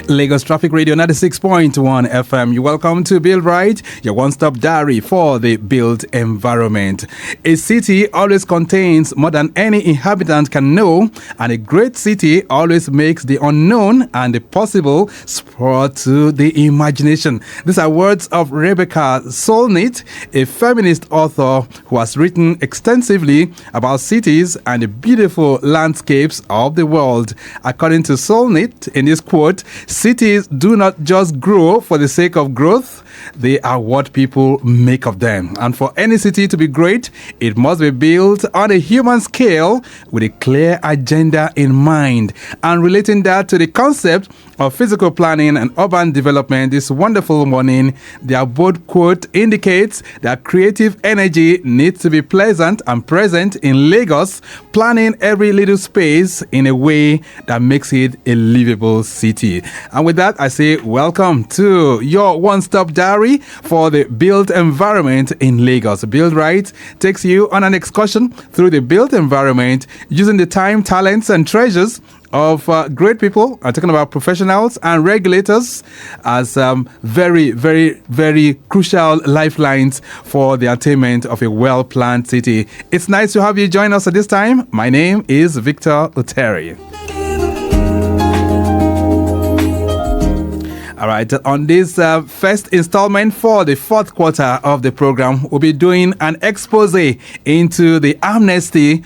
Lagos Traffic Radio 96.1 FM. You're welcome to Build Right, your one-stop diary for the built environment. A city always contains more than any inhabitant can know, and a great city always makes the unknown and the possible spur to the imagination. These are words of Rebecca Solnit, a feminist author who has written extensively about cities and the beautiful landscapes of the world. According to Solnit, in this quote, cities do not just grow for the sake of growth, they are what people make of them. And for any city to be great, it must be built on a human scale with a clear agenda in mind. And relating that to the concept of physical planning and urban development this wonderful morning, their bold quote indicates that creative energy needs to be pleasant and present in Lagos, planning every little space in a way that makes it a livable city. And with that, I say welcome to your one-stop diary for the built environment in Lagos. Build Right takes you on an excursion through the built environment using the time, talents, and treasures of great people. I'm talking about professionals and regulators as very, very, very crucial lifelines for the attainment of a well-planned city. It's nice to have you join us at this time. My name is Victor Oteri. All right, on this first installment for the fourth quarter of the program, we'll be doing an expose into the Amnesty,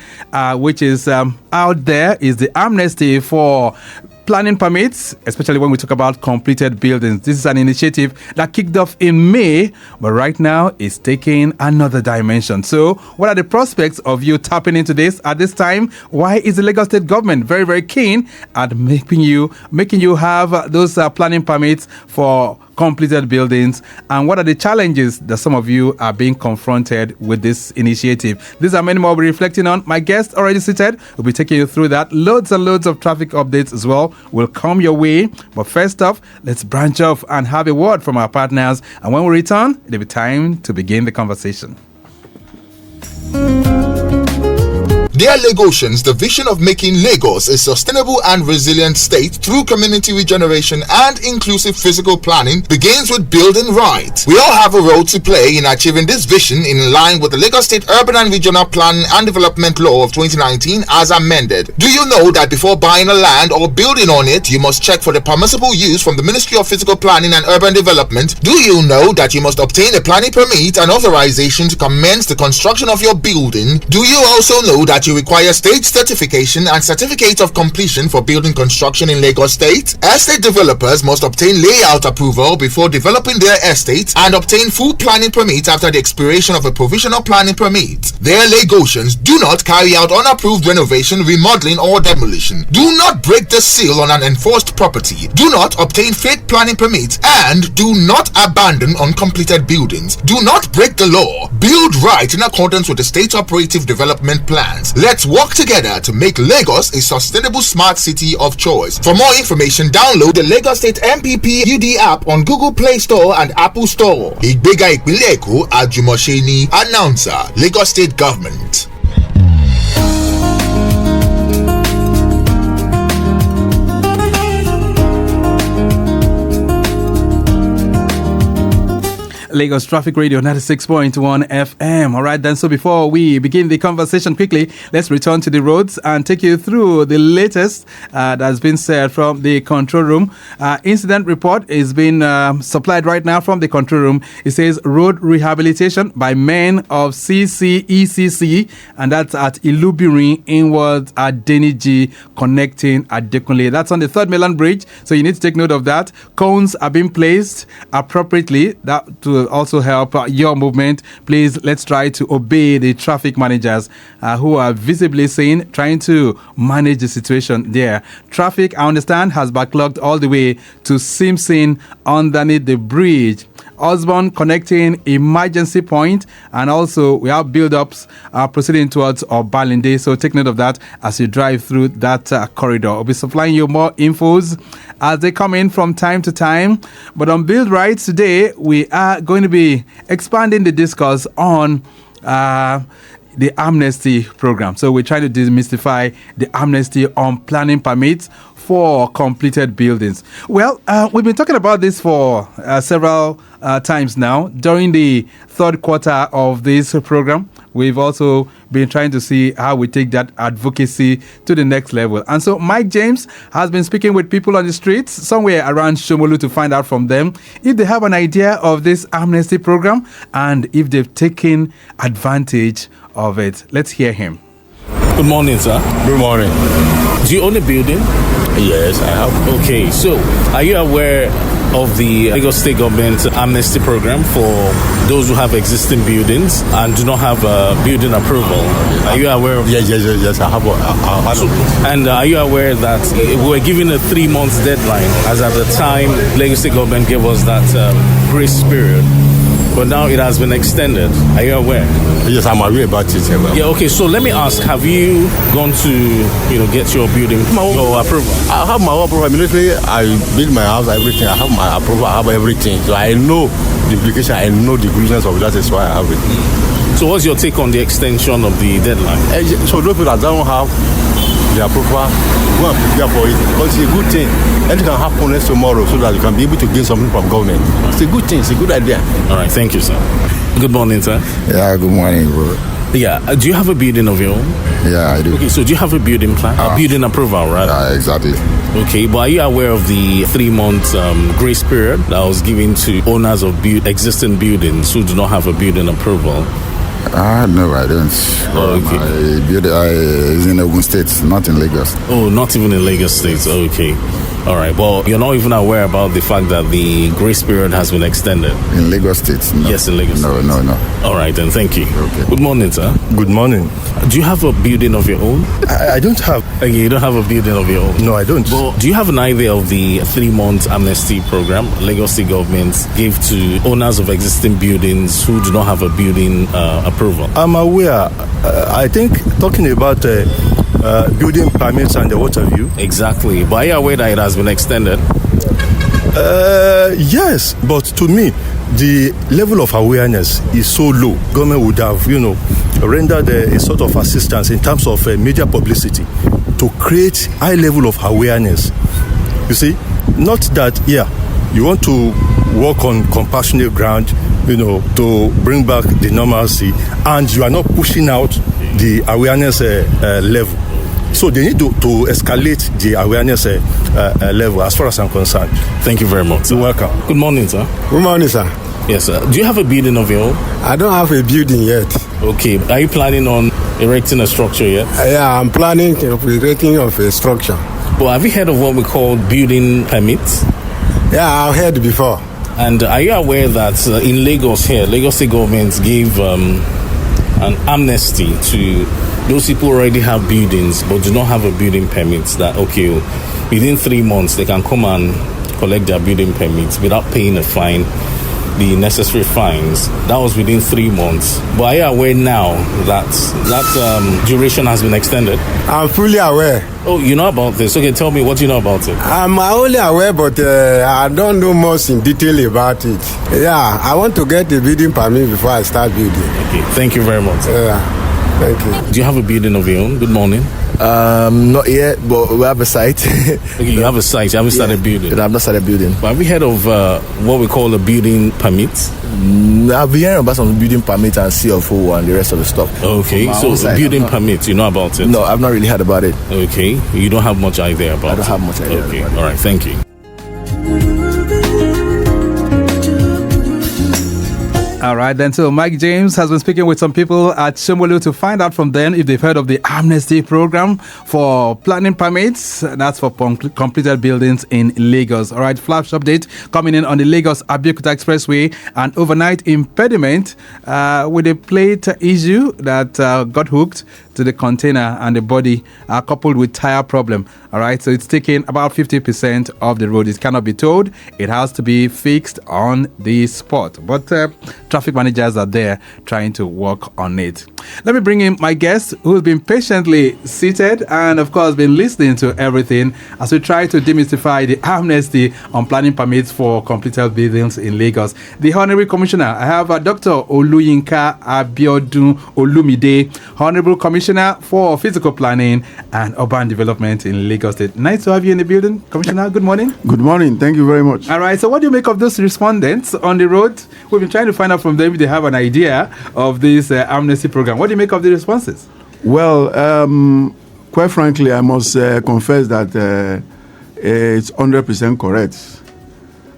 which is out there, is the Amnesty for planning permits, especially when we talk about completed buildings. This is an initiative that kicked off in May, but right now it's taking another dimension. So what are the prospects of you tapping into this at this time? Why is the Lagos State government very, very keen at making you have those planning permits for completed buildings, and what are the challenges that some of you are being confronted with this initiative? These are many more we'll be reflecting on. My guest already seated will be taking you through that. Loads and loads of traffic updates as well will come your way. But first off, let's branch off and have a word from our partners. And when we return, it'll be time to begin the conversation. Dear Lagosians, the vision of making Lagos a sustainable and resilient state through community regeneration and inclusive physical planning begins with building right. We all have a role to play in achieving this vision in line with the Lagos State Urban and Regional Planning and Development Law of 2019 as amended. Do you know that before buying a land or building on it, you must check for the permissible use from the Ministry of Physical Planning and Urban Development? Do you know that you must obtain a planning permit and authorization to commence the construction of your building? Do you also know that you require state certification and certificate of completion for building construction in Lagos State? Estate developers must obtain layout approval before developing their estate and obtain full planning permit after the expiration of a provisional planning permit. Their Lagosians, do not carry out unapproved renovation, remodeling, or demolition. Do not break the seal on an enforced property. Do not obtain fake planning permits, and do not abandon uncompleted buildings. Do not break the law. Build right in accordance with the state operative development plans. Let's work together to make Lagos a sustainable smart city of choice. For more information, download the Lagos State MPP UD app on Google Play Store and Apple Store. Ìgbéga ìpínlẹ̀ Èkó, Àjùmọ̀ṣe ni. Announcer, Lagos State Government. Lagos Traffic Radio 96.1 FM. All right, then. So before we begin the conversation quickly, let's return to the roads and take you through the latest that has been said from the control room. Incident report is being supplied right now from the control room. It says road rehabilitation by men of CCECC, and that's at Ilubirin inwards at Deniji connecting at Dekunle. That's on the 3rd Mainland Bridge, so you need to take note of that. Cones are being placed appropriately that to also help your movement. Please, let's try to obey the traffic managers who are visibly seen trying to manage the situation there. Traffic, I understand, has backlogged all the way to Simpson underneath the bridge. Osborne connecting emergency point, and also we have build-ups proceeding towards Obalinde, so take note of that as you drive through that corridor. We'll be supplying you more infos as they come in from time to time. But on Build Right today, we are going to be expanding the discourse on the Amnesty program. So we're trying to demystify the amnesty on planning permits for completed buildings. Well, we've been talking about this for several times now. During the third quarter of this program, we've also been trying to see how we take that advocacy to the next level. And so Mike James has been speaking with people on the streets somewhere around Shomolu to find out from them if they have an idea of this amnesty program and if they've taken advantage of it. Let's hear him. Good morning, sir. Good morning. Do you own a building? Yes, I have. Okay, so are you aware of the Lagos State Government Amnesty Program for those who have existing buildings and do not have a building approval? Are you aware of Yes, I have. And are you aware that we were given a 3-month deadline, as at the time Lagos State Government gave us that grace period? But now it has been extended. Are you aware? Yes, I'm aware about it. Yeah, okay, so let me ask, have you gone to, get your building, your approval? I have my own approval. Immediately, I build my house, everything. I have my approval, I have everything. So I know the implication, I know the goodness of that. Is why I have it. So what's your take on the extension of the deadline? So those people that don't have the approval, go and prepare for it. Because it's a good thing. Anything can happen next tomorrow so that you can be able to gain something from government. It's a good thing. It's a good idea. All right. Thank you, sir. Good morning, sir. Yeah, good morning, bro. Yeah. Do you have a building of your own? Yeah, I do. Okay, so do you have a building plan? A building approval, right? Yeah, exactly. Okay, but are you aware of the 3-month grace period that was given to owners of existing buildings who do not have a building approval? No, I don't. Okay. My building is in Ogun State, not in Lagos. Oh, not even in Lagos State. Okay. All right. Well, you're not even aware about the fact that the grace period has been extended? In Lagos State? No. Yes, in Lagos State. No. All right, then. Thank you. Okay. Good morning, sir. Good morning. Do you have a building of your own? I don't have. Okay, you don't have a building of your own? No, I don't. But do you have an idea of the 3-month amnesty program Lagos State government gave to owners of existing buildings who do not have a building approval? I'm aware. I think talking about building permits and what have you. Exactly. But are you aware that it has been extended? Yes, but to me, the level of awareness is so low. Government would have, rendered a sort of assistance in terms of media publicity to create high level of awareness. You see, not that, you want to work on compassionate ground, to bring back the normalcy, and you are not pushing out the awareness level. So they need to escalate the awareness level as far as I'm concerned. Thank you very much, sir. You're welcome. Good morning, sir. Good morning, sir. Yes, sir. Do you have a building of your own? I don't have a building yet. Okay. Are you planning on erecting a structure yet? Yeah, I'm planning of erecting of a structure. Well, have you heard of what we call building permits? Yeah, I've heard before. And are you aware that in Lagos here, Lagos State government gave an amnesty to those people who already have buildings but do not have a building permit, that within 3 months they can come and collect their building permits without paying a fine, the necessary fines. That was within 3 months. But are you aware now that duration has been extended? I'm fully aware. Oh, you know about this? Okay, tell me, what do you know about it? I'm only aware, but I don't know much in detail about it. Yeah, I want to get a building permit before I start building. Okay, thank you very much. Yeah. Thank you. Do you have a building of your own? Good morning. Not yet, but we have a site. Okay, you have a site. You haven't started building. I've not started building. But have you heard of what we call a building permit? I've been hearing about some building permit and CFO and the rest of the stuff. Okay, so building permit, you know about it? No, I've not really heard about it. Okay, you don't have much idea about it? I don't have much idea. Okay, all right, thank you. All right, then. So Mike James has been speaking with some people at Shomolu to find out from them if they've heard of the amnesty program for planning permits. That's for completed buildings in Lagos. All right, flash update coming in on the Lagos-Abiodun Expressway. An overnight impediment with a plate issue that got hooked to the container and the body are coupled with tire problem. All right, so it's taking about 50% of the road. It cannot be towed. It has to be fixed on the spot. But traffic managers are there trying to work on it. Let me bring in my guest who's been patiently seated and, of course, been listening to everything as we try to demystify the amnesty on planning permits for completed buildings in Lagos. The Honorable Commissioner, I have Dr. Oluyinka Abiodun Olumide, Honorable Commissioner for Physical Planning and Urban Development in Lagos State. Nice to have you in the building, Commissioner. Good morning. Good morning. Thank you very much. All right. So what do you make of those respondents on the road? We've been trying to find out from them if they have an idea of this amnesty program. What do you make of the responses? Well, quite frankly, I must confess that it's 100% correct.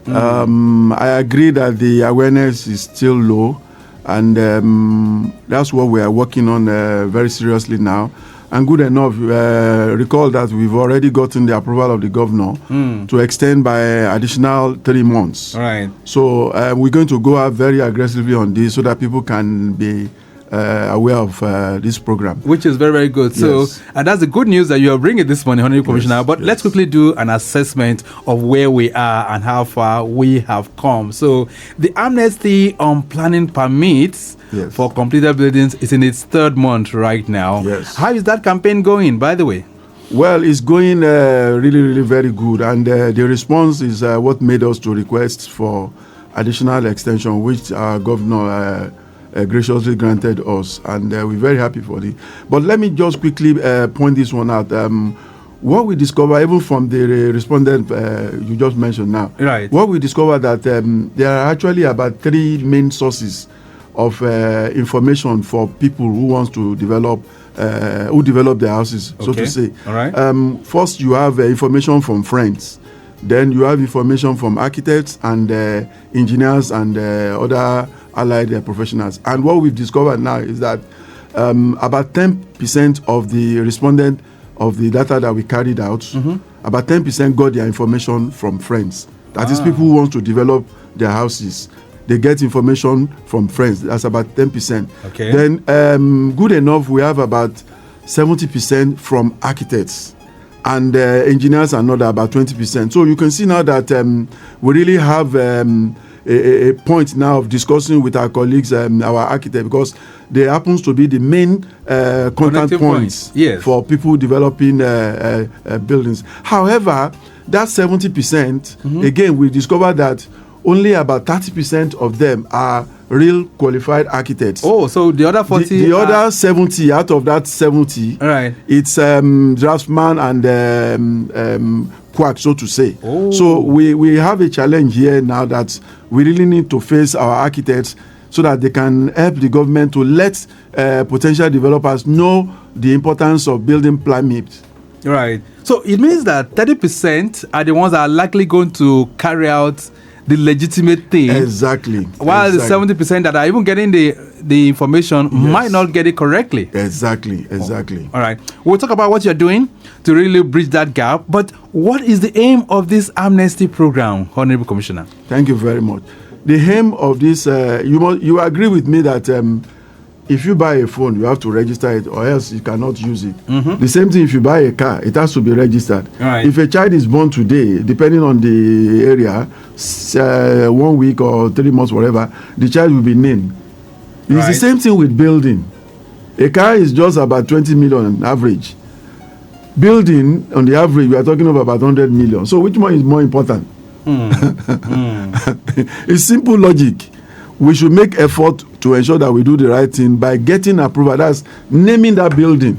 I agree that the awareness is still low, and that's what we are working on very seriously now. And good enough, recall that we've already gotten the approval of the governor to extend by additional 3 months. All right. So we're going to go out very aggressively on this so that people can be aware of this program. Which is very, very good. Yes. So, and that's the good news that you are bringing this morning, Honorable Commissioner. But let's quickly do an assessment of where we are and how far we have come. So, the amnesty on planning permits for completed buildings is in its 3rd month right now. Yes. How is that campaign going, by the way? Well, it's going really, really very good. And the response is what made us to request for additional extension, which our governor graciously granted us, and we're very happy for it. But let me just quickly point this one out. What we discover, even from the respondent you just mentioned now, right? What we discover that there are actually about 3 main sources of information for people who wants to develop, who develop their houses, so to say. All right. First, you have information from friends. Then you have information from architects and engineers and other allied professionals. And what we've discovered now is that about 10% of the respondent of the data that we carried out, about 10% got their information from friends. That is people who want to develop their houses. They get information from friends. That's about 10%. Okay. Then good enough, we have about 70% from architects. And engineers are another about 20%. So you can see now that we really have a point now of discussing with our colleagues, our architects, because they happens to be the main contact points for people developing buildings. However, that 70%, again, we discovered that only about 30% of them are real qualified architects. Oh, so the other 40? The other 70, out of that 70, right, it's draftsman and quack, so to say. Oh. So we have a challenge here now that we really need to face our architects so that they can help the government to let potential developers know the importance of building permits. Right. So it means that 30% are the ones that are likely going to carry out the legitimate thing. Exactly. While the 70% that are even getting the information might not get it correctly. Exactly. All right. We'll talk about what you're doing to really bridge that gap. But what is the aim of this amnesty program, Honorable Commissioner? Thank you very much. The aim of this, you agree with me that if you buy a phone, you have to register it, or else you cannot use it. The same thing if you buy a car, it has to be registered. Right. If a child is born today, depending on the area, 1 week or 3 months, whatever, the child will be named. It's the same thing with building. A car is just about 20 million on average. Building, on the average, we are talking of about 100 million. So which one is more important? It's simple logic. We should make effort to ensure that we do the right thing by getting approval. That's naming that building.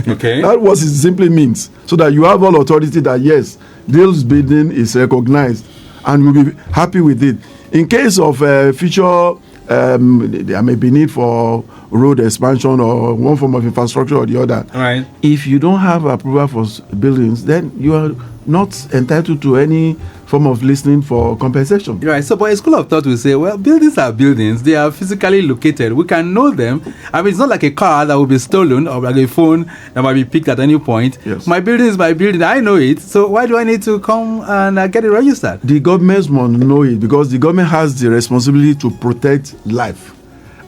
Okay. That's what it simply means. So that you have all authority that, yes, this building is recognized and we'll be happy with it. In case of future, there may be need for road expansion or one form of infrastructure or the other. Right. If you don't have approval for buildings, then you are not entitled to any form of listening for compensation. Right. So, but a school of thought will say, well, buildings are buildings. They are physically located. We can know them. I mean, it's not like a car that will be stolen or like a phone that might be picked at any point. Yes. My building is my building. I know it. So why do I need to come and get it registered? The government must know it because the government has the responsibility to protect life.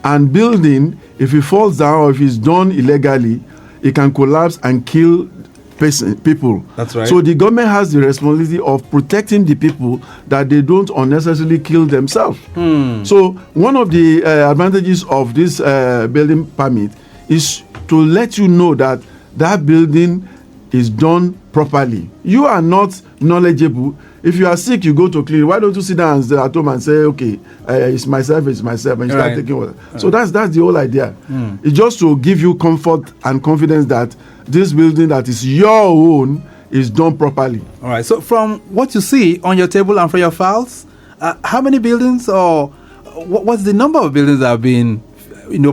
And building, if it falls down or if it's done illegally, it can collapse and kill people. That's right. So the government has the responsibility of protecting the people that they don't unnecessarily kill themselves. So one of the advantages of this building permit is to let you know that that building is done properly. You are not knowledgeable. If you are sick, you go to clinic. Why don't you sit down at home and say, okay, it's myself, and you start taking water. So that's the whole idea. It's just to give you comfort and confidence that this building that is your own is done properly. All right. So from what you see on your table and from your files, how many buildings or what's the number of buildings that have been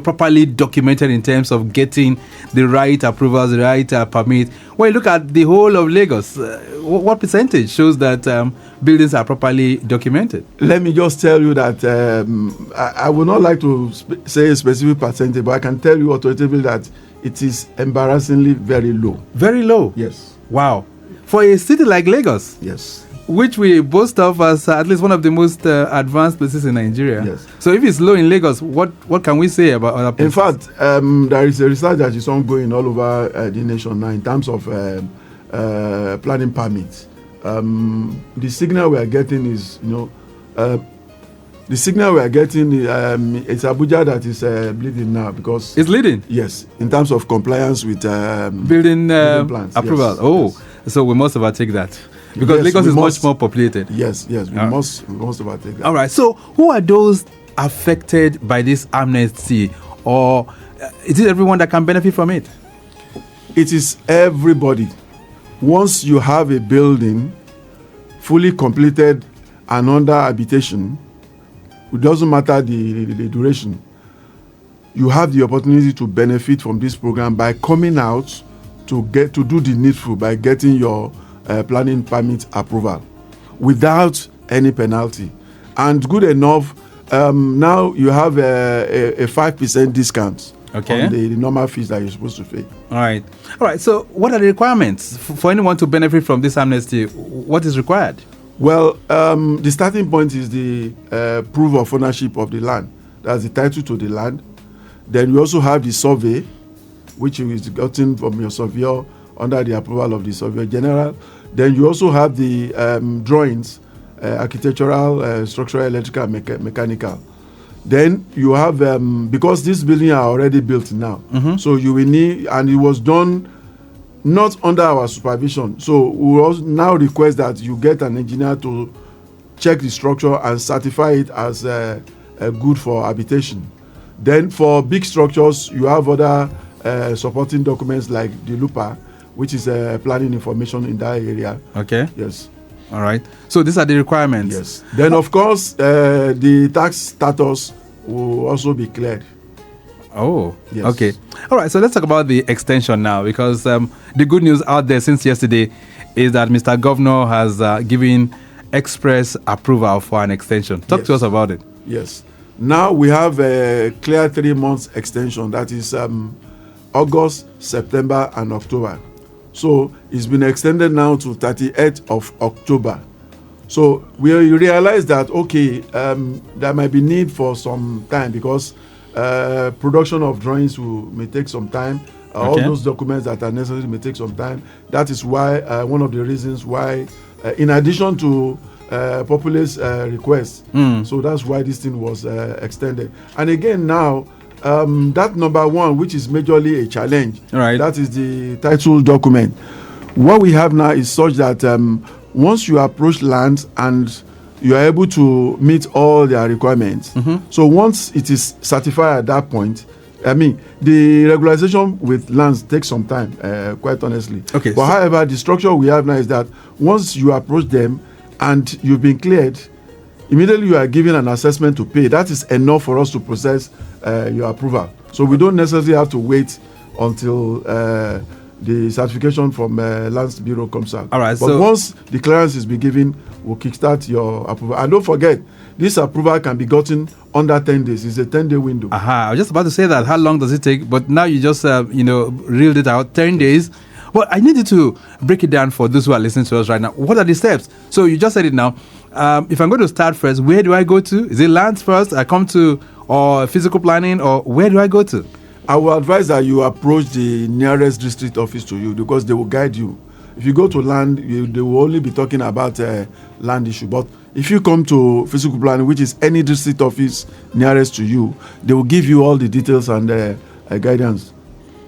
properly documented in terms of getting the right approvals, the right permit? When you look at the whole of Lagos, what percentage shows that buildings are properly documented? Let me just tell you that I would not like to say a specific percentage, but I can tell you authoritatively that it is embarrassingly very low. Very low? Yes. Wow. For a city like Lagos? Yes. Which we boast of as at least one of the most advanced places in Nigeria. Yes. So if it's low in Lagos, what can we say about other places? In fact, there is a research that is ongoing all over the nation now in terms of planning permits. The signal we are getting is, it's Abuja that is leading now because it's leading. Yes, in terms of compliance with building plans approval. Yes, oh, yes. So we must overtake that. Because Lagos is much more populated. Yes, we must overtake that. All right. So, who are those affected by this amnesty, or is it everyone that can benefit from it? It is everybody. Once you have a building fully completed and under habitation, it doesn't matter the duration. You have the opportunity to benefit from this program by coming out to do the needful by getting your planning permit approval without any penalty. And good enough, now you have a 5% discount on the normal fees that you're supposed to pay. All right. So what are the requirements for anyone to benefit from this amnesty? What is required? Well, the starting point is the proof of ownership of the land. That's the title to the land. Then we also have the survey, which is gotten from your surveyor under the approval of the surveyor general. Then you also have the drawings, architectural, structural, electrical, mechanical. Then you have, because these buildings are already built now, so you will need, and it was done not under our supervision. So we also now request that you get an engineer to check the structure and certify it as good for habitation. Then for big structures, you have other supporting documents like the LUPA, which is planning information in that area. Okay. Yes. All right. So these are the requirements. Yes. Then, of course, the tax status will also be cleared. Oh, yes. Okay. All right. So let's talk about the extension now, because the good news out there since yesterday is that Mr. Governor has given express approval for an extension. Talk to us about it. Yes. Now we have a clear 3 months extension. That is August, September, and October. So it's been extended now to 38th of October. So we realize that, there might be need for some time because production of drawings may take some time. All those documents that are necessary may take some time. That is why one of the reasons why, in addition to populace requests, so that's why this thing was extended. And again now, that number one, which is majorly a challenge, that is the title document. What we have now is such that once you approach land and you are able to meet all their requirements, so once it is certified at that point, the regularization with lands takes some time, quite honestly. Okay. But however, the structure we have now is that once you approach them and you've been cleared, immediately you are given an assessment to pay. That is enough for us to process your approval. So we don't necessarily have to wait until the certification from Lands Bureau comes out. All right. But once the clearance is been given, we'll kickstart your approval. And don't forget, this approval can be gotten under 10 days. It's a 10-day window. I was just about to say that. How long does it take? But now you just, reeled it out. 10 days. Well, I need you to break it down for those who are listening to us right now. What are the steps? So you just said it now. If I'm going to start first, where do I go to? Is it lands first? I come to, or physical planning, or where do I go to? I will advise that you approach the nearest district office to you because they will guide you. If you go to land, they will only be talking about land issue. But if you come to physical planning, which is any district office nearest to you, they will give you all the details and guidance.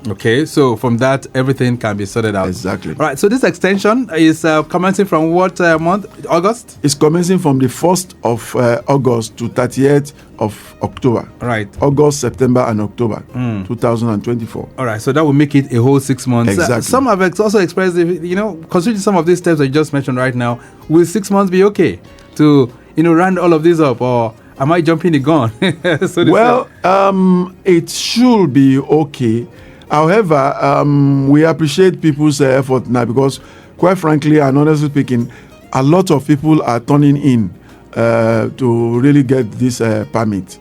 Okay, so from that, everything can be sorted out. Exactly. All right, so this extension is commencing from what month? August? It's commencing from the 1st of August to 30th of October. Right. August, September, and October 2024. All right, so that will make it a whole 6 months. Exactly. Some have also expressed, considering some of these steps that you just mentioned right now, will 6 months be okay to, round all of this up, or am I jumping the gun? It should be okay. However, we appreciate people's effort now because, quite frankly and honestly speaking, a lot of people are turning in to really get this permit.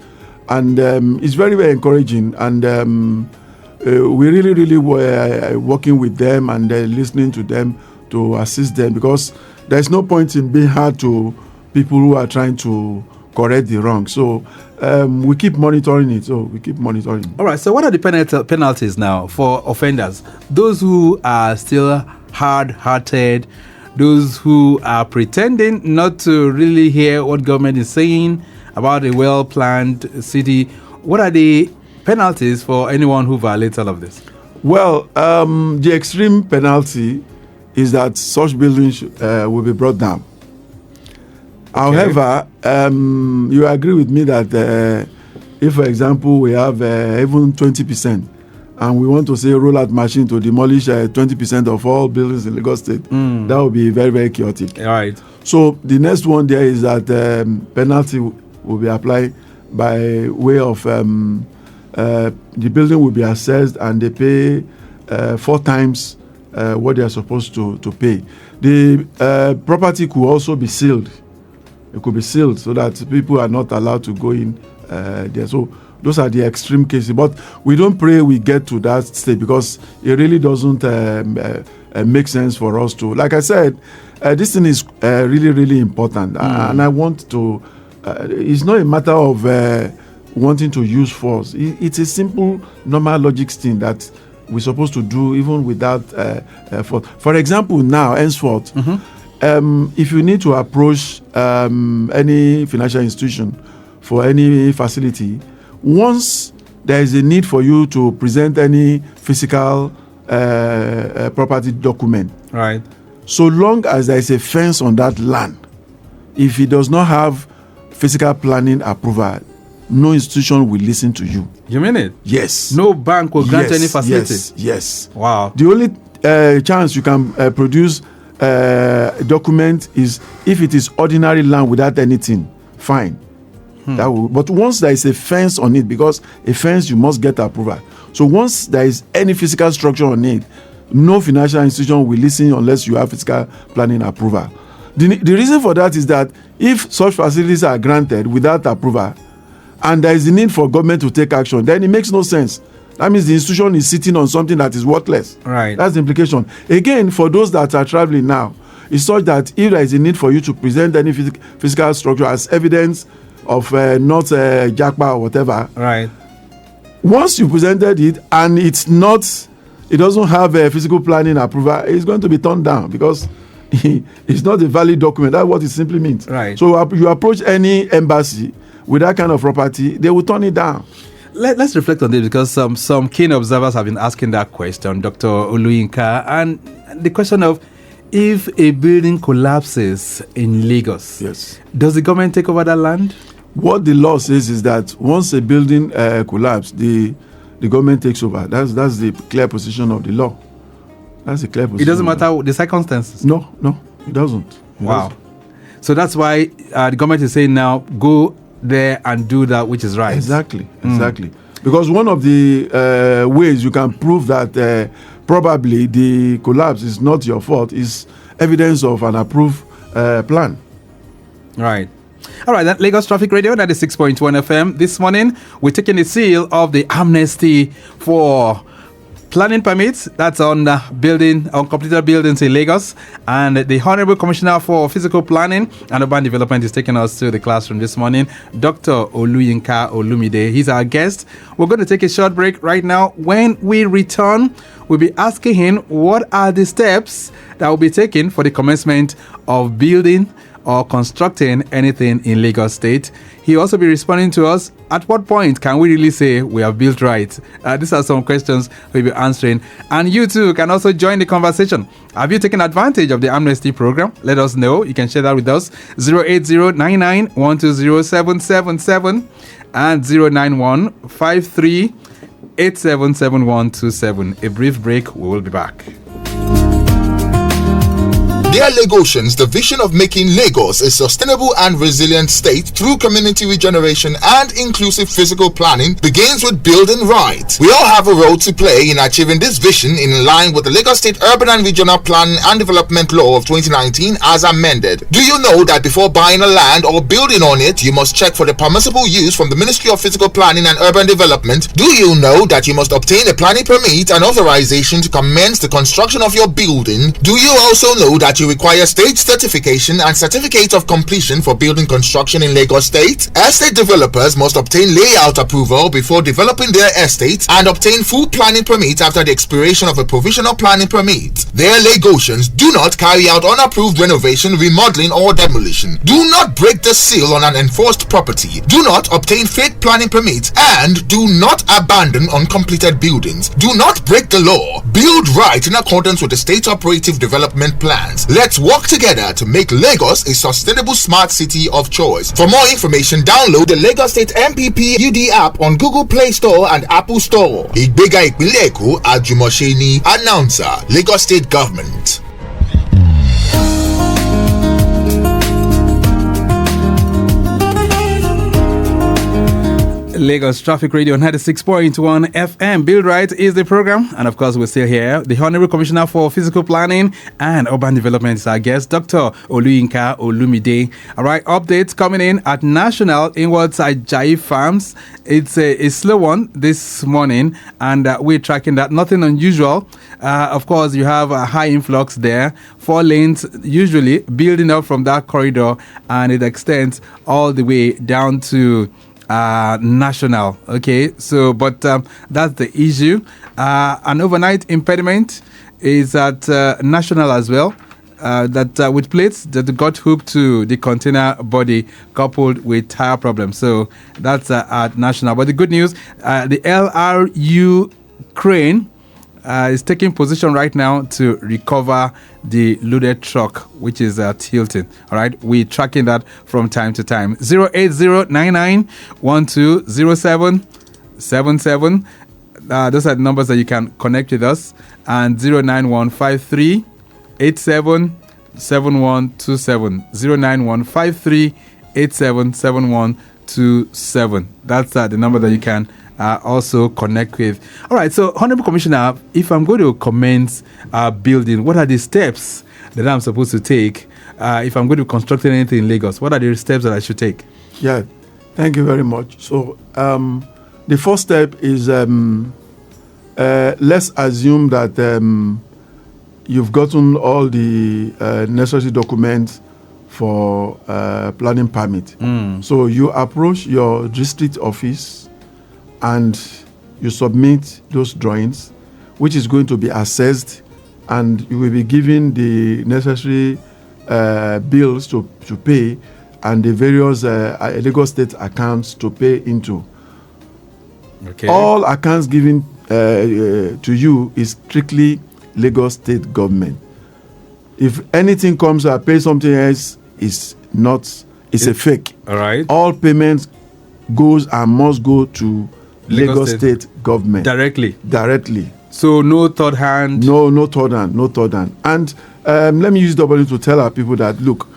And it's very, very encouraging. And we really were working with them and listening to them to assist them because there's no point in being hard to people who are trying to correct the wrong. So we keep monitoring it. All right. So what are the penalties now for offenders? Those who are still hard-hearted, those who are pretending not to really hear what government is saying about a well-planned city. What are the penalties for anyone who violates all of this? Well, the extreme penalty is that such buildings will be brought down. However, you agree with me that if, for example, we have even 20% and we want to say roll-out machine to demolish 20% of all buildings in Lagos State, that would be very, very chaotic. All right. So the next one there is that penalty will be applied by way of the building will be assessed and they pay 4 times what they are supposed to pay. The property could also be sealed. It could be sealed so that people are not allowed to go in there. So those are the extreme cases. But we don't pray we get to that state because it really doesn't make sense for us to. Like I said, this thing is really, really important. And I want to, it's not a matter of wanting to use force. It's a simple, normal logic thing that we're supposed to do even without force. For example, now, henceforth, if you need to approach any financial institution for any facility, once there is a need for you to present any physical property document, right? So long as there is a fence on that land, if it does not have physical planning approval, no institution will listen to you. You mean it? Yes. No bank will grant any facility? Yes. Wow. The only chance you can produce document is if it is ordinary land without anything, fine. But once there is a fence on it, because a fence you must get approval. So once there is any physical structure on it, no financial institution will listen unless you have physical planning approval. The reason for that is that if such facilities are granted without approval and there is a need for government to take action, then it makes no sense. That means the institution is sitting on something that is worthless. Right. That's the implication. Again, for those that are traveling now, it's such that if there is a need for you to present any physical structure as evidence of not Jackpa or whatever, right? Once you presented it and it doesn't have a physical planning approval, it's going to be turned down because it's not a valid document. That's what it simply means. Right. So you approach any embassy with that kind of property, they will turn it down. Let's reflect on this because some keen observers have been asking that question, Dr. Oluyinka, and the question of if a building collapses in Lagos, yes, does the government take over that land? What the law says is that once a building collapses, the government takes over. That's the clear position of the law. That's the clear position. It doesn't matter the circumstances? No, it doesn't. Wow. So that's why the government is saying now, go there and do that which is right. Exactly. Because one of the ways you can prove that probably the collapse is not your fault is evidence of an approved plan. Right. All right, that Lagos Traffic Radio 96.1 FM. This morning, we're taking the seal of the amnesty for Planning permits, that's on completed buildings in Lagos. And the Honorable Commissioner for Physical Planning and Urban Development is taking us to the classroom this morning, Dr. Oluyinka Olumide. He's our guest. We're going to take a short break right now. When we return, we'll be asking him what are the steps that will be taken for the commencement of building or constructing anything in Lagos State. He'll also be responding to us, at what point can we really say we have built right? These are some questions we'll be answering. And you too can also join the conversation. Have you taken advantage of the Amnesty program? Let us know. You can share that with us. 08099120777 and 09153877127. A brief break. We will be back. Dear Lagosians, the vision of making Lagos a sustainable and resilient state through community regeneration and inclusive physical planning begins with building right. We all have a role to play in achieving this vision in line with the Lagos State Urban and Regional Planning and Development Law of 2019 as amended. Do you know that before buying a land or building on it, you must check for the permissible use from the Ministry of Physical Planning and Urban Development? Do you know that you must obtain a planning permit and authorization to commence the construction of your building? Do you also know that you require state certification and certificate of completion for building construction in Lagos State? Estate developers must obtain layout approval before developing their estates and obtain full planning permit after the expiration of a provisional planning permit. Their Lagosians, do not carry out unapproved renovation, remodeling or demolition. Do not break the seal on an enforced property. Do not obtain fake planning permits and do not abandon uncompleted buildings. Do not break the law. Build right in accordance with the state operative development plans. Let's work together to make Lagos a sustainable smart city of choice. For more information, download the Lagos State MPP UD app on Google Play Store and Apple Store. Ìgbéga ìpínlẹ̀ Èkó, Àjùmọ̀ṣe ni. Announcer, Lagos State Government. Lagos Traffic Radio 96.1 FM. Build Right is the program. And of course, we're still here. The Honorable Commissioner for Physical Planning and Urban Development is our guest, Dr. Oluyinka Olumide. All right, updates coming in at National Inwards Ajayi Farms. It's a slow one this morning, and we're tracking that. Nothing unusual. Of course, you have a high influx there. 4 lanes usually building up from that corridor, and it extends all the way down to National. Okay, so but that's the issue. An overnight impediment is at National as well. That with plates that got hooked to the container body coupled with tire problems. So that's at National. But the good news, the LRU crane is taking position right now to recover the loaded truck, which is tilting. All right, we're tracking that from time to time. 08099120777. Those are the numbers that you can connect with us, and 09153877127. 09153877127. That's the number that you can also connect with. All right, so Honorable Commissioner, if I'm going to commence building, what are the steps that I'm supposed to take if I'm going to construct anything in Lagos? What are the steps that I should take? Yeah, thank you very much. So the first step is let's assume that you've gotten all the necessary documents for planning permit. So you approach your district office and you submit those drawings, which is going to be assessed, and you will be given the necessary bills to pay and the various Lagos State accounts to pay into. Okay. All accounts given to you is strictly Lagos State government. If anything comes or pay something else, it's a fake. All right. All payments goes and must go to Lagos State government directly. So no third hand. No third hand. And let me use W to tell our people that look,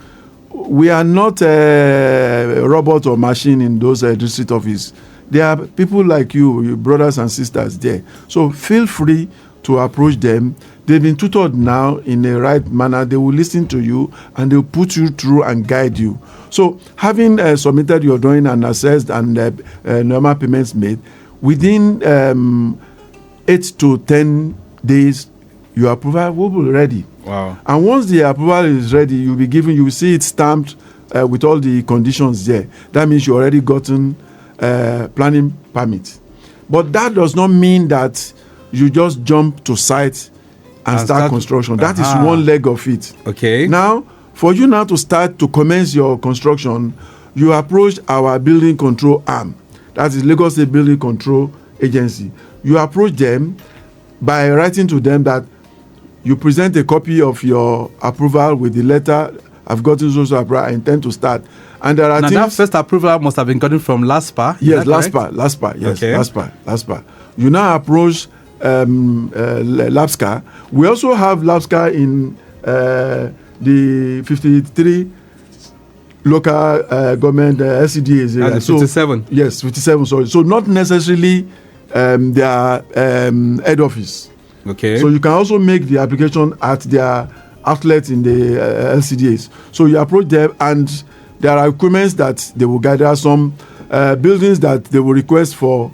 we are not a robot or machine in those district office. There are people like you, brothers and sisters there. So feel free to approach them. They've been tutored now in a right manner. They will listen to you and they'll put you through and guide you. So having submitted your drawing and assessed and normal payments made, within 8 to 10 days, your approval will be ready. Wow. And once the approval is ready, you will see it stamped with all the conditions there. That means you already gotten planning permit. But that does not mean that you just jump to site and start construction. That is one leg of it. Okay. Now, for you now to start to commence your construction, you approach our building control arm. That is Lagos State Building Control Agency. You approach them by writing to them that you present a copy of your approval with the letter, I've gotten social approval, I intend to start. And there are now that first approval must have been gotten from LASPA. Yes, LASPA, yes, okay. LASPA. You now approach LASPA. We also have LASPA in the 53 local government SCDAs. And 57. Yes, 57, sorry. So not necessarily their head office. Okay. So you can also make the application at their outlet in the LCDAs. So you approach them, and there are requirements that they will gather, some buildings that they will request for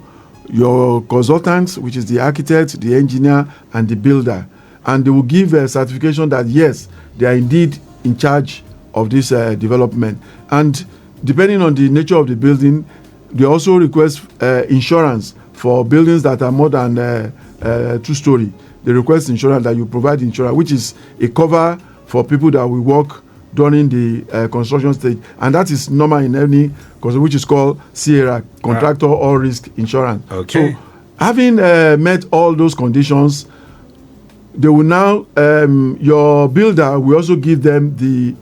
your consultants, which is the architect, the engineer, and the builder. And they will give a certification that, yes, they are indeed in charge of this development. And depending on the nature of the building, they also request insurance for buildings that are more than 2-story. They request insurance, that you provide insurance, which is a cover for people that will work during the construction stage. And that is normal in any construction, which is called CARA, Contractor All Risk Insurance. Okay. So having met all those conditions, they will now, your builder will also give them the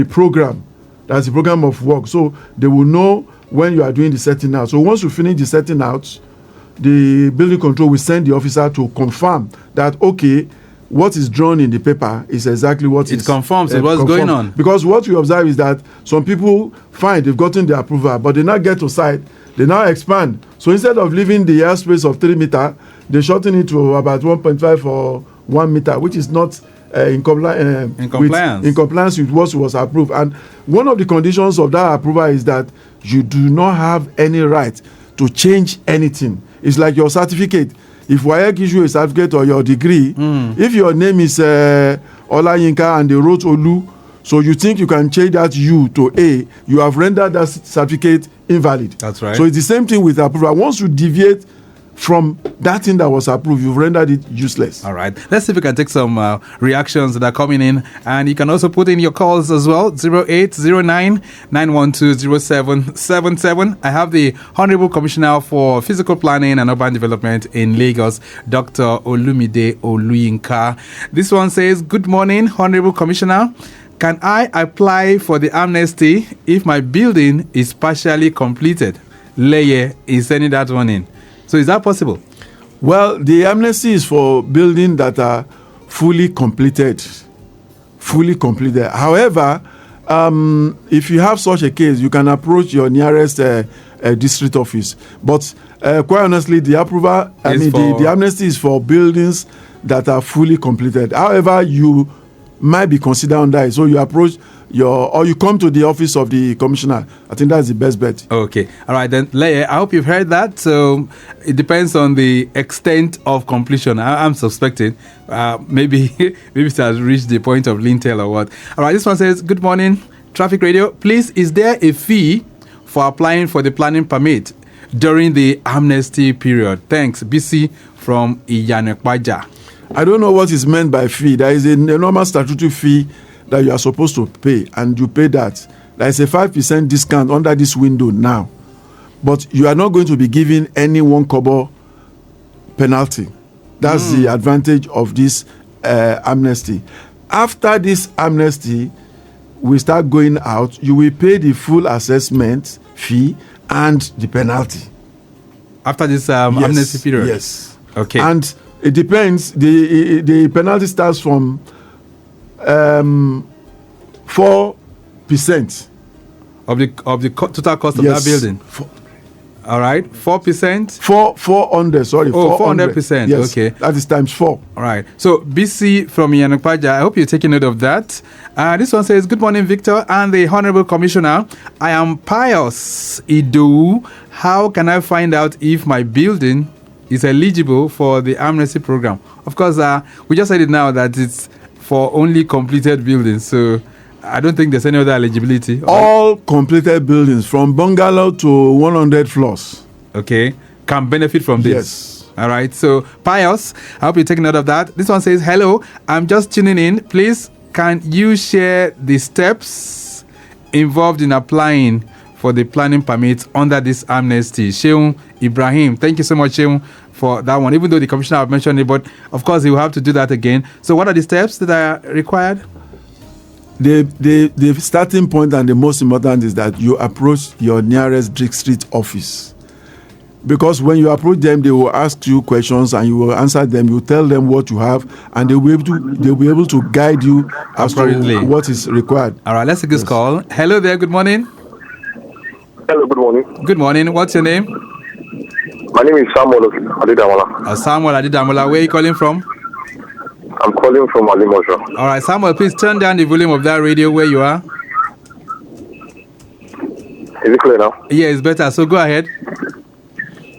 program. That's the program of work. So they will know when you are doing the setting out. So once you finish the setting out, the building control will send the officer to confirm that, okay, what is drawn in the paper is exactly what it conforms with what's going on. Because what we observe is that some people find they've gotten the approval, but they now get to site, they now expand. So instead of leaving the airspace of 3 meters, they shorten it to about 1.5 or 1 meter, which is not in compliance with what was approved. And one of the conditions of that approval is that you do not have any right to change anything. It's like your certificate. If WAEC gives you a certificate or your degree, if your name is Oluyinka and they wrote Olu, so you think you can change that U to A, you have rendered that certificate invalid. That's right. So it's the same thing with approval. Once you deviate from that thing that was approved, you've rendered it useless. All right. Let's see if we can take some reactions that are coming in. And you can also put in your calls as well. 0809-912-0777. I have the Honorable Commissioner for Physical Planning and Urban Development in Lagos, Dr. Olumide Oluyinka. This one says, good morning, Honorable Commissioner. Can I apply for the amnesty if my building is partially completed? Leye is sending that one in. So is that possible? Well, the amnesty is for buildings that are fully completed. However, if you have such a case, you can approach your nearest district office. But quite honestly, the approval, the amnesty is for buildings that are fully completed. However, you might be considered under it. So you approach or you come to the office of the commissioner. I think that's the best bet. Okay. All right, then, Leye, I hope you've heard that. So it depends on the extent of completion. I'm suspecting maybe it has reached the point of lintel or what. All right, this one says, good morning, Traffic Radio. Please, is there a fee for applying for the planning permit during the amnesty period? Thanks, BC from Iyanekwaja. I don't know what is meant by fee. There is a normal statutory fee that you are supposed to pay, and you pay that. There is a 5% discount under this window now, but you are not going to be given any 1 kobo penalty. That's the advantage of this amnesty. After this amnesty, we start going out, you will pay the full assessment fee and the penalty. After this amnesty period? Yes. Okay. And it depends. The penalty starts from 4% of the total cost of that building. All right, 4%. 400. Sorry, 400%. Yes, okay, that is times 4. All right. So BC from Iyanekwaja, I hope you're taking note of that. This one says, "Good morning, Victor and the Honorable Commissioner. I am Pius Idu. How can I find out if my building is eligible for the amnesty program. Of course, we just said it now that it's for only completed buildings. So I don't think there's any other eligibility. All completed buildings from bungalow to 100 floors. Okay, can benefit from this. Yes. All right. So Pius, I hope you take note of that. This one says, hello, I'm just tuning in. Please, can you share the steps involved in applying for the planning permit under this amnesty? Sheung Ibrahim, thank you so much, Sheung, for that one. Even though the commissioner have mentioned it, but of course he will have to do that again. So what are the steps that are required? The starting point and the most important is that you approach your nearest district office. Because when you approach them, they will ask you questions and you will answer them. You tell them what you have, and they'll be able to guide you as to what is required. All right, let's take this call. Hello there. Good morning. Hello. Good morning. Good morning. What's your name? My name is Samuel Adidamola. Samuel Adidamola. Where are you calling from? I'm calling from Alimosho. All right, Samuel. Please turn down the volume of that radio where you are. Is it clear now? Yeah, it's better. So go ahead.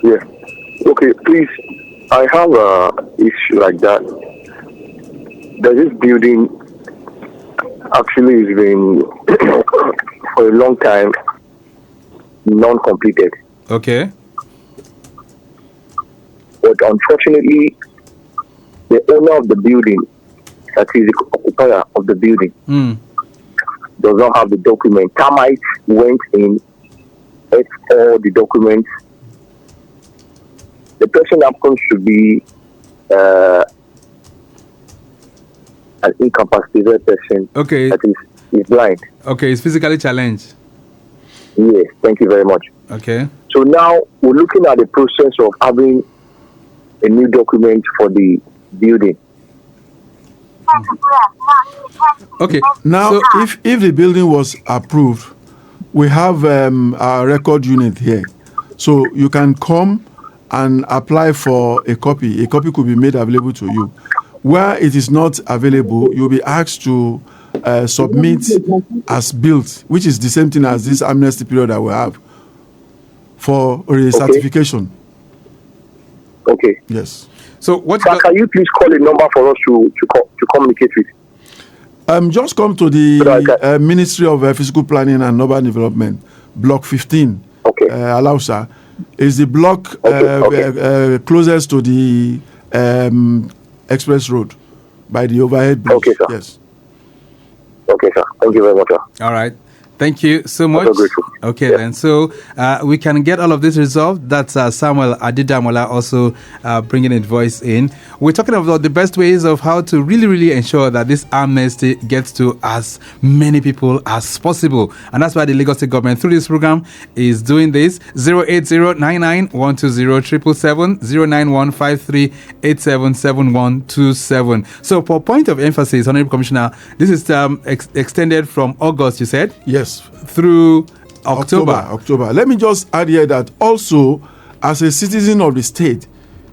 Yeah. Okay, please. I have a issue like that. This building actually has been for a long time non-completed. Okay. But unfortunately, the owner of the building, that is the occupier of the building, does not have the document. Termites went in, ate all the documents. The person happens to be an incapacitated person. Okay. That is blind. Okay, he's physically challenged. Yes, thank you very much. Okay. So now we're looking at the process of having a new document for the building. Okay. Now, so, if the building was approved, we have our record unit here. So you can come and apply for a copy. A copy could be made available to you. Where it is not available, you'll be asked to submit as built, which is the same thing as this amnesty period that we have for a certification. Okay. Yes. So what? Can you please call a number for us to communicate with? Just come to the Ministry of Physical Planning and Urban Development, Block 15. Okay. Alausa is the block closest to the express road by the overhead bridge. Okay, sir. Yes. Okay, sir. Thank you very much, sir. All right. Thank you so much. Okay, then. So we can get all of this resolved. That's Samuel Adidamola also bringing his voice in. We're talking about the best ways of how to really, really ensure that this amnesty gets to as many people as possible. And that's why the Lagos State government, through this program, is doing this. 08099120777, 09153877127. So for point of emphasis, Honorable Commissioner, this is extended from August, you said? Yes. Through October. Let me just add here that also, as a citizen of the state,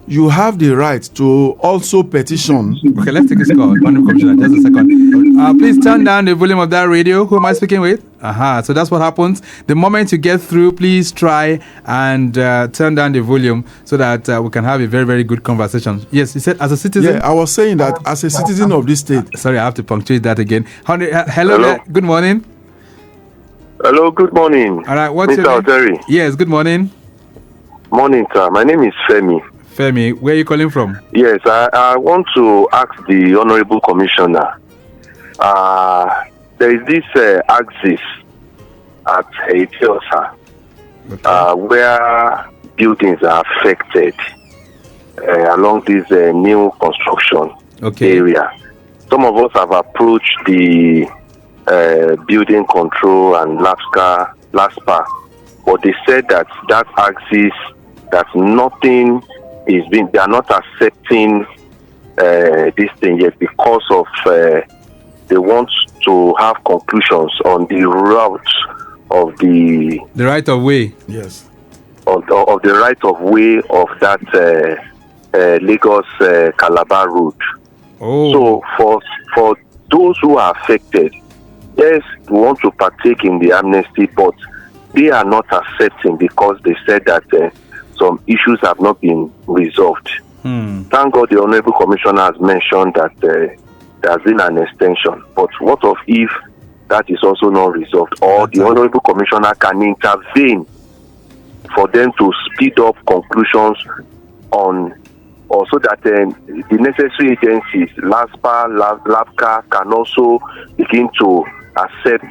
you have the right to also petition. Okay, let's take this call. Honorable Commissioner, just a second. Please turn down the volume of that radio. Who am I speaking with? So that's what happens. The moment you get through, please try and turn down the volume so that we can have a very, very good conversation. Yes, you said as a citizen? Yeah, I was saying that as a citizen of this state. Sorry, I have to punctuate that again. Hello. Good morning. Hello, good morning. All right, what's Mr. your name? Oteri. Yes, good morning. Morning, sir. My name is Femi. Femi, where are you calling from? Yes, I want to ask the Honorable Commissioner. There is this axis at Etiosa where buildings are affected along this new construction area. Some of us have approached the building control and LASPA, but they said that axis, that nothing is being, they are not accepting this thing yet because of they want to have conclusions on the route of the right of way. Yes. Of the right of way of that Lagos Calabar road. So for those who are affected, yes, we want to partake in the amnesty, but they are not accepting because they said that some issues have not been resolved. Thank God the Honorable Commissioner has mentioned that there has been an extension. But what of if that is also not resolved, or the Honorable Commissioner can intervene for them to speed up conclusions on, or so that the necessary agencies, LASPA, LABCA, can also begin to accept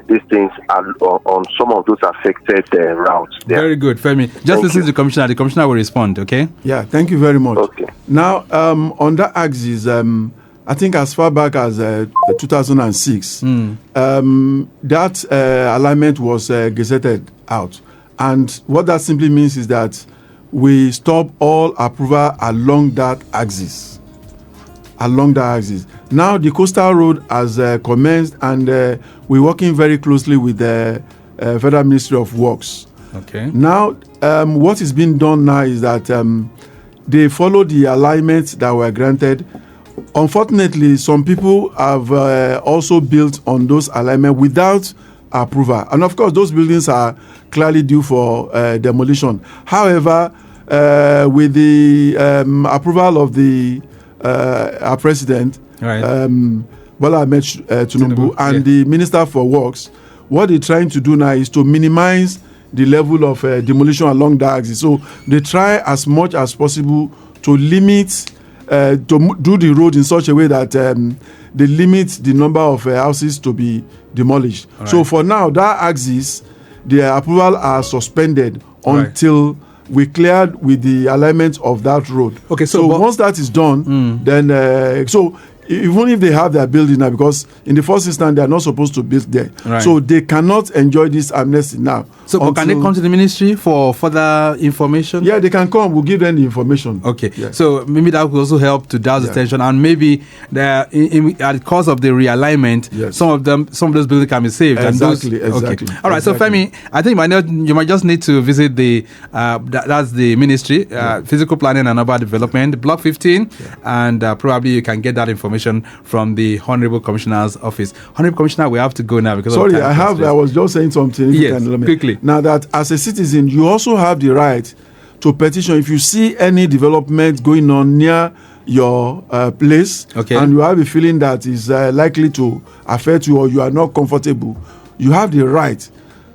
these things on some of those affected routes. Yeah. Very good, Femi. Just listen to the Commissioner. The Commissioner will respond, okay? Yeah, thank you very much. Okay. Now, on that axis, I think as far back as 2006, that alignment was gazetted out. And what that simply means is that we stop all approval along that axis. Now, the coastal road has commenced, and we're working very closely with the Federal Ministry of Works. Okay. Now, what is being done now is that they follow the alignments that were granted. Unfortunately, some people have also built on those alignments without approval. And of course, those buildings are clearly due for demolition. However, with the approval of our president, right. Bola Ahmed Tinubu, and the Minister for Works, what they're trying to do now is to minimize the level of demolition along that axis. So they try as much as possible to limit, to do the road in such a way that they limit the number of houses to be demolished. Right. So for now, that axis, the approval are suspended until we cleared with the alignment of that road. Okay, so once that is done, then so even if they have their building now, because in the first instance they are not supposed to build there, so they cannot enjoy this amnesty now. So can they come to the ministry for further information? Yeah, they can come. We'll give them the information. Okay, so maybe that will also help to douse the tension, and maybe at the cost of the realignment, some of those buildings can be saved. Exactly. Okay. All right. So Femi, I think you might just need to visit the that's the ministry, physical planning and urban development, block 15, and probably you can get that information from the Honorable Commissioner's office. Honorable Commissioner, we have to go now because I was just saying something. Yes, quickly. Now that as a citizen, you also have the right to petition if you see any development going on near your place, and you have a feeling that is likely to affect you, or you are not comfortable. You have the right.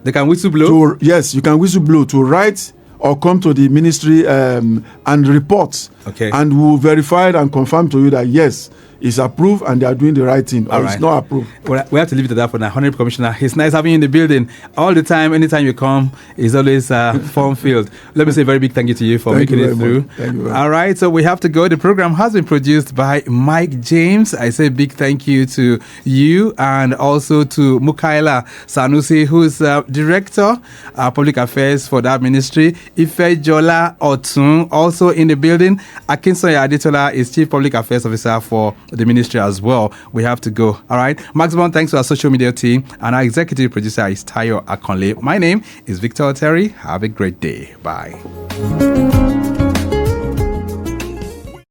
They can whistleblow? Yes, you can whistleblow to write or come to the ministry and report. Okay. And we'll verify it and confirm to you that yes, it's approved and they are doing the right thing, or it's not approved. Well, we have to leave it at that for now. Honorable Commissioner, it's nice having you in the building all the time. Anytime you come, it's always fun filled. Let me say a very big thank you to you for making it through. Thank you. All right, so we have to go. The program has been produced by Mike James. I say big thank you to you, and also to Mukaila Sanusi, who's Director Public Affairs for that ministry. Ifejola Otun, also in the building. Akinsoya Adetola is Chief Public Affairs Officer for the ministry as well. We have to go. All right. Maximum thanks to our social media team, and our executive producer is Tayo Akonle. My name is Victor Oteri. Have a great day. Bye.